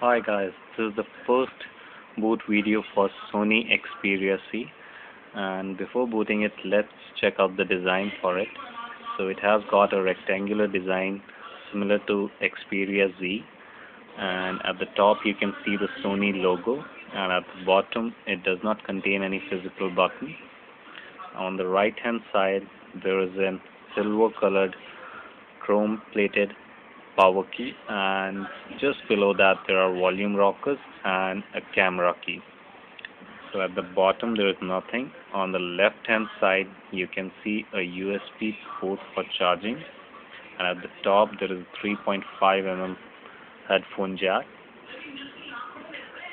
Hi guys, this is the first boot video for Sony Xperia C, and before booting it, let's check out the design for it. So it has got a rectangular design similar to Xperia Z, and at the top you can see the Sony logo, and at the bottom it does not contain any physical button. On the right hand side there is a silver colored chrome plated power key, and just below that there are volume rockers and a camera key. So at the bottom there is nothing. On the left hand side you can see a USB port for charging, and at the top there is a 3.5 mm headphone jack,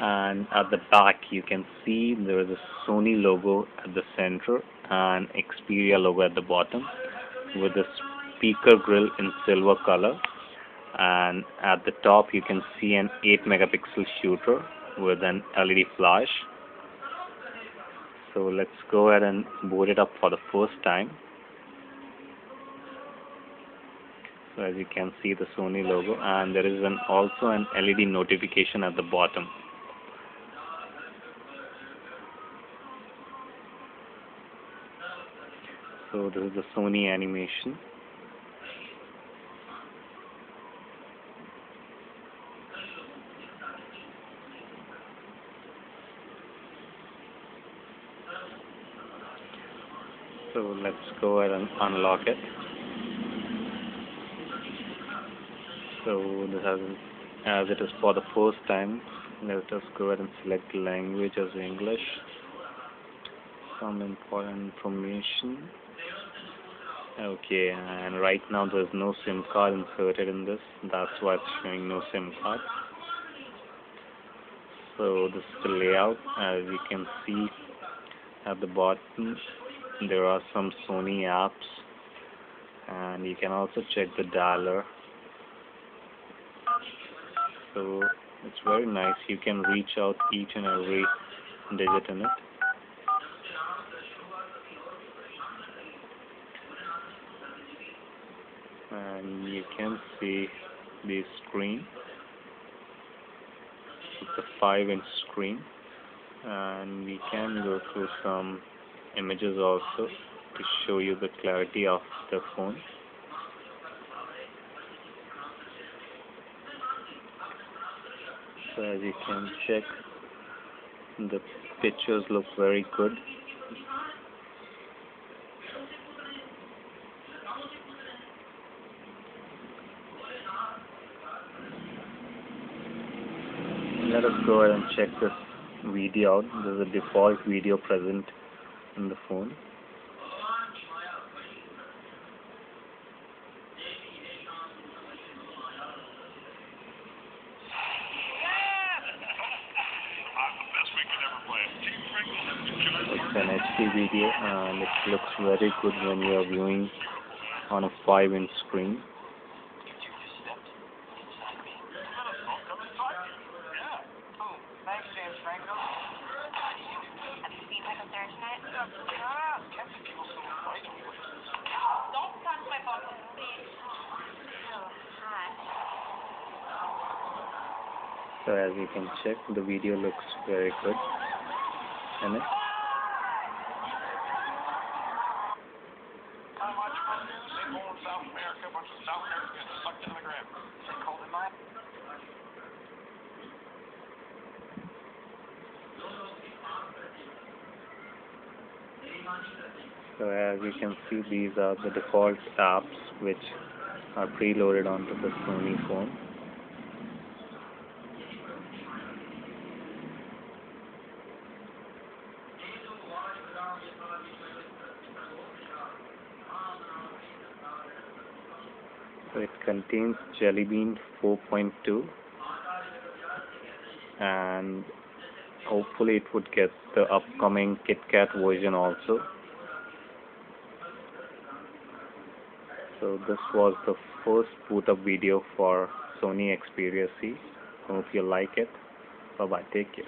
and at the back you can see there is a Sony logo at the center and Xperia logo at the bottom with a speaker grill in silver color, and at the top you can see an 8 megapixel shooter with an LED flash. So let's go ahead and boot it up for the first time. So as you can see the Sony logo, and there is also an LED notification at the bottom. So this is the Sony animation. So let's go ahead and unlock it. So this has, as it is for the first time, let us go ahead and select language as English. Some important information. Okay, and right now there is no SIM card inserted in this. That's why it's showing no SIM card. So this is the layout. As you can see at the bottom there are some Sony apps, and you can also check the dialer. So it's very nice. You can reach out each and every digit in it. And you can see the screen. It's a 5-inch screen, and we can go through some images also to show you the clarity of the phone. So as you can check, the pictures look very good. Let us go ahead and check this video out. There's a default video present in the phone. It's an HD video, and it looks very good when you are viewing on a 5-inch screen. So as you can check, the video looks very good in it. So as you can see, these are the default apps which are preloaded onto the Sony phone. So it contains Jelly Bean 4.2, and hopefully it would get the upcoming KitKat version also. So this was the first boot up video for Sony Xperia C. Hope you like it. Bye bye. Take care.